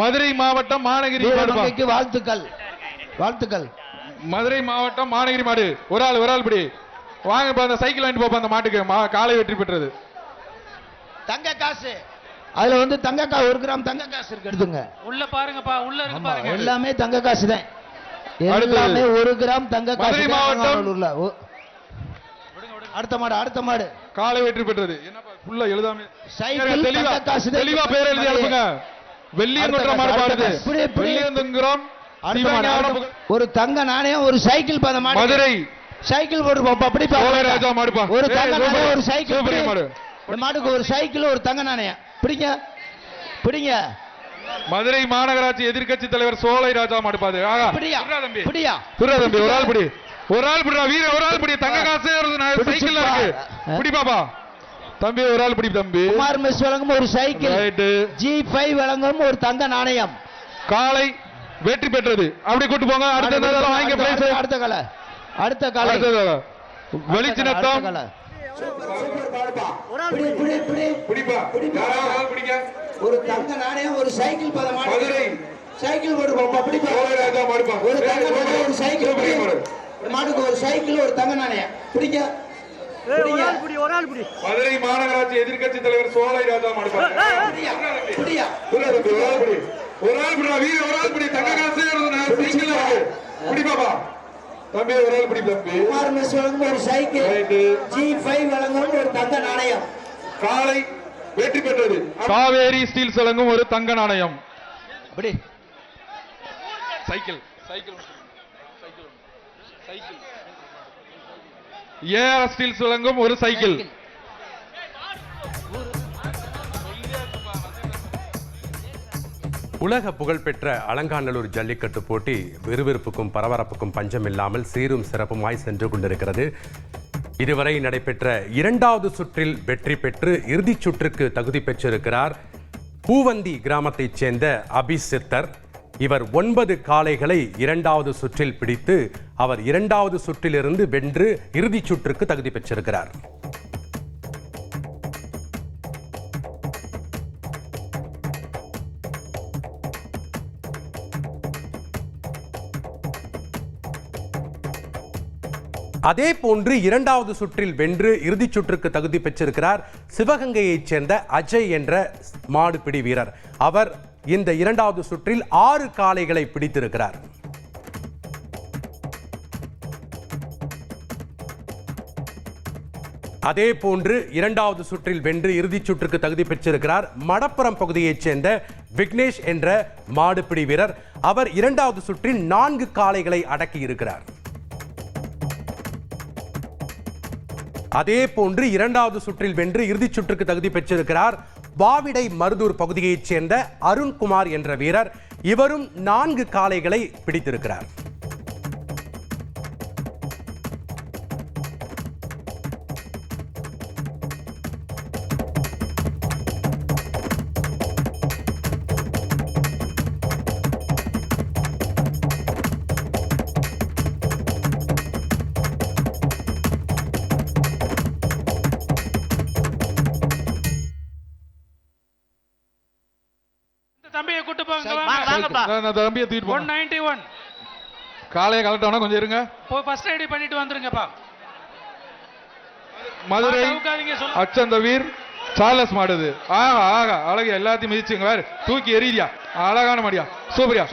மதுரை மாவட்டம் மாநகிரி வீரமங்கைக்கு வாழ்த்துக்கள் வாழ்த்துக்கள். மதுரை மாவட்டம் மாநகிரி மாடு ஒரு ஆள் பிடி வாங்க. அந்த சைக்கிள் வாங்கிட்டு போப்பா அந்த மாட்டுக்கு. காலை வெற்றி பெற்றது. தங்க காசு அதுல வந்து தங்க காசு 1 கிராம் தங்க காசு இருக்கு, எடுத்துங்க. உள்ள பாருங்கப்பா, உள்ள இருக்கு பாருங்க. எல்லாமே தங்க காசு தான். எல்லாமே 1 கிராம் தங்க காசு. மதுரை மாவட்டம் அடுத்த மாடு காலை வெற்றி பெற்றது. என்னப்பா ஃபுல்லா எழுதாமே சைக்கிள் தெளிவா தங்க காசு தெளிவா பேர் எழுதி அனுப்புங்க. வெள்ளியங்குன்ற மாடு பாடுது. வெள்ளியங்குன்றம் ஒரு தங்க நாணயம் ஒரு சைக்கிள் பாத மாடு. மதுரை சைக்கிள் போட்டுப்போம். அப்படி ராஜா மாடுப்பா. ஒரு தங்க நாணயம் ஒரு சைக்கிள் மாடு. மாட்டுக்கு ஒரு சைக்கிள் ஒரு தங்க நாணயம். பிடிங்க. மதுரை மாநகராட்சி எதிர்க்கட்சி தலைவர் சோலை ராஜா மாடுப்பாது. பிடியா தம்பி ஒரு ஆள் பிடிடா வீர. ஒரு ஆள் பிடி. தங்க காசு சைக்கிள் இருக்கு. பிடி பாப்பா தம்பி. ஒரு ஆள் பிடி தம்பி. குமார் மெஸ் வழங்கும் ஒரு சைக்கிள். G5 வழங்கும் ஒரு தங்க நாணயம். காலை வெற்றி பெற்றது. அப்படி கூட்டு போங்க. அடுத்த காலை வெளிச்சினத்தம் ஒரு தங்க நாணயம் ஒரு சைக்கிள் பத மாடு. சைக்கிள் போடுவோம். ஒரு தங்க நாணயம் ஒரு சைக்கிள் மாட்டுக்கு ஒரு சைக்கிள் ஒரு தங்க நாணயம். பிடிங்க. மதுரை மாநகராட்சி எதிர்க்கட்சி தலைவர் சோலை ராஜா மாடுப்பாரு. ஒரு ஆள் பிடி வீர. ஒரு ஆள் பிடி. தங்க காசு சைக்கிள் இருக்கு. பிடி பாப்பா தம்பி. ஒரு ஆள் பிடி தம்பி. குமார் மெஸ் வழங்கும் ஒரு சைக்கிள். G5 வழங்கும் ஒரு தங்க நாணயம். காலை வெற்றி பெற்றது. காவேரி ஸ்டீல்ஸ் வழங்கும் ஒரு தங்க நாணயம். அப்படி சைக்கிள் ஏஆர் ஸ்டீல்ஸ் வழங்கும் ஒரு சைக்கிள். உலக புகழ்பெற்ற அலங்காநல்லூர் ஜல்லிக்கட்டு போட்டி விறுவிறுப்புக்கும் பரபரப்புக்கும் பஞ்சமில்லாமல் சீரும் சிறப்புமாய் சென்று கொண்டிருக்கிறது. இதுவரை நடைபெற்ற 2வது சுற்றில் வெற்றி பெற்று இறுதிச் சுற்றுக்கு தகுதி பெற்றிருக்கிறார் பூவந்தி கிராமத்தைச் சேர்ந்த அபிசித்தர். இவர் 9 காளைகளை 2வது சுற்றில் பிடித்து அவர் 2வது சுற்றிலிருந்து வென்று இறுதிச் சுற்றுக்கு தகுதி பெற்றிருக்கிறார். அதே போன்று 2வது சுற்றில் வென்று இறுதிச் சுற்றுக்கு தகுதி பெற்றிருக்கிறார் சிவகங்கையைச் சேர்ந்த அஜய் என்ற மாடுபிடி வீரர். அவர் இந்த 2வது சுற்றில் 6 காளைகளை பிடித்திருக்கிறார். அதே போன்று 2வது சுற்றில் வென்று இறுதிச் சுற்றுக்கு தகுதி பெற்றிருக்கிறார் மடப்புறம் பகுதியைச் சேர்ந்த விக்னேஷ் என்ற மாடுபிடி வீரர். அவர் 2வது சுற்றில் 4 காளைகளை அடக்கி இருக்கிறார். அதே போன்று 2வது சுற்றில் வென்று இறுதிச் சுற்றுக்கு தகுதி பெற்றிருக்கிறார் வாவிடை மருதூர் பகுதியைச் சேர்ந்த அருண்குமார் என்ற வீரர். இவரும் 4 காளைகளை பிடித்திருக்கிறார். தம்பியை கூட்டு போங்க. தம்பியை தூக்கிட்டு 191 காலையை கலட்டவனா கொஞ்சம் இருங்க. போய் ஃபர்ஸ்ட் ஐடி பண்ணிட்டு வந்துருங்கப்பா. மதுரை அச்சந்தவீர் சார்லஸ் மாடுது. ஆகா அழகு. எல்லாத்தையும் மிதிச்சுங்க. வேற தூக்கி எறியா. அழகான மாடியா. சூப்பரியா.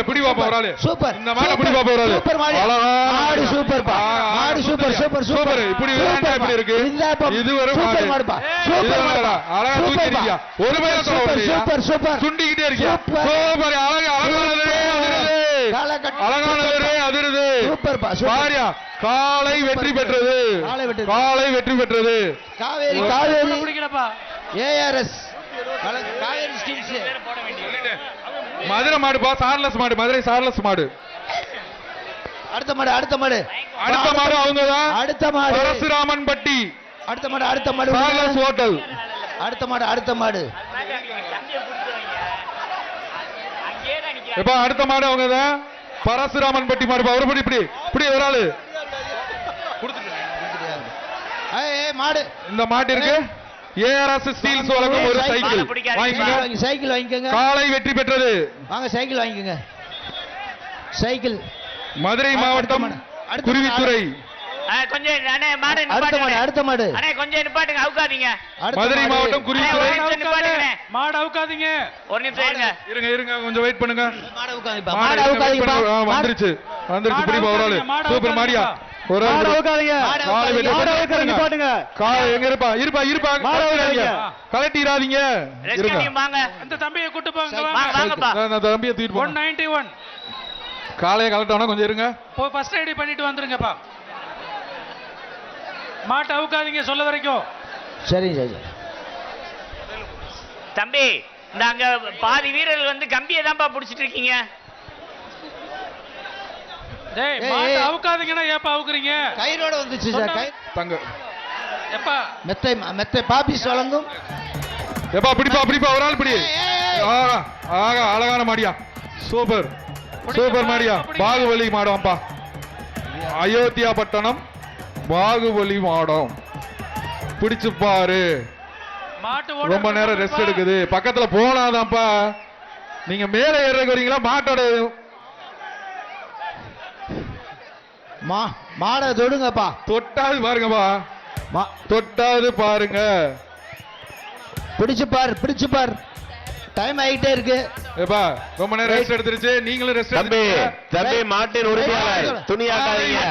பிடி பாப்பா ஒரு ஆளு. சூப்பர். இந்த மாடு பிடி பாப்பா ஒரு ஆளு. அழகான சூப்பர் பா. மாடு சூப்பர். இப்படி இப்படி இருக்கு. இது ஒரு மாடு. அழகா தூக்கி எறியா. ஒரு பையன் சூப்பர் சுண்டிக்கிட்டே இருக்கியா. சூப்பர். அழகானது அதிருது. பாரியா. காலை வெற்றி பெற்றது. காவேரி பிடிக்கலப்பா. ஏஆர்எஸ் காவேரி ஸ்டீல்ஸ் மதுரை மாடுப்பா. சார்லஸ் மாடு. மதுரை சார்லஸ் மாடு. அடுத்த மாடு அவங்கதான். அடுத்த மாடு பரசுராமன் பட்டி. அடுத்த மாடு சார்லஸ் ஹோட்டல். அடுத்த மாடு எப்ப அடுத்த மாடு அவங்கதான் பரசுராமன் பட்டி மாடுப்பா. ஒரு படி இப்படி ஒரு ஆளு மாடு. இந்த மாட்டிற்கு ஏஆர்எஸ் ஸ்டீல்ஸ் வழங்கும் ஒரு சைக்கிள் வாங்கிக்கோங்க. சைக்கிள் வாங்கிக்கோங்க. காலை வெற்றி பெற்றது. வாங்க சைக்கிள் வாங்கிக்கோங்க. சைக்கிள். மதுரை மாவட்டம் குருவித்துறை. கொஞ்சம் அண்ணே மாடு அடுத்த மாடு, அடுத்த மாடு. அண்ணே கொஞ்சம் நிப்பாட்டுங்க, அவுக்காதீங்க. மதுரை மாவட்டம் குருவித்துறை. மாடு அவுக்காதீங்க. ஒரு நிமிஷம் இருங்க. இருங்க இருங்க கொஞ்சம் வெயிட் பண்ணுங்க. மாடு உட்காருங்க. மாடு அவுக்காதீங்க. வந்துருச்சு வந்துருச்சு. பிடிப்பா ஒரு ஆளு. சூப்பர் மாடியா. ஒரு ஆளு உட்காருங்க. காலை வெட்டி நிப்பாட்டுங்க. காலை எங்க இருப்பா இருப்பா இருப்பா. கலட்டிராதீங்க. ரெஸ்ட் இருங்க. டீம் வாங்க. அந்த தம்பியை கூட்டு போங்க. வாங்கப்பா. நான் தம்பியை தூக்கிட்டு போறேன். 191. காலையை கலட்டவனா கொஞ்சம் இருங்க. போய் ஃபர்ஸ்ட் எய்ட் பண்ணிட்டு வந்துருங்கப்பா. மாட்டை அவுக்காதீங்க சொல்ல வரைக்கும். சரி சரி. தம்பி இந்த அங்க பாதி வீரர்கள் வந்து கம்பியை தான்ப்பா புடிச்சிட்டு இருக்கீங்க. டேய் மாட்டை அவுக்காதீங்கன்னா ஏப்பா அவுக்குறீங்க? கயிறோட வந்துச்சு சார். கை தங்க. எப்பா மெத்தை மெத்தை பாபிஸ் வழங்கும். எப்பா பிடிப்பா பிடிப்பா ஒரு ஆள் பிடி. ஆகா ஆகா அழகான மாடியா. சூப்பர் சூப்பர் மாடியா. பாகுபலி மாடம்ப்பா. அயோத்தியா பட்டணம் பாகுபலி மாடம். பிடிச்சு பாரு. மாட்டு ரொம்ப நேரம் ரெஸ்ட் எடுக்குது. பக்கத்துல போனாதான்ப்பா. நீங்க மேல ஏறக்கு வரீங்களா? மாட்டோட மாடை தொடுங்கப்பா. தொட்டாது பாருங்கப்பா. தொட்டாது பாருங்க. பிடிச்சு பார் பிடிச்சு பார். டைம் ஆகிட்டே இருக்கு. ஏப்பா ரொம்ப நேரம் ரெஸ்ட் எடுத்துருச்சு. நீங்களும் ரெஸ்ட் எடுத்து. தம்பி மாட்டின் உரிமையாளர் துணியாக்காதீங்க.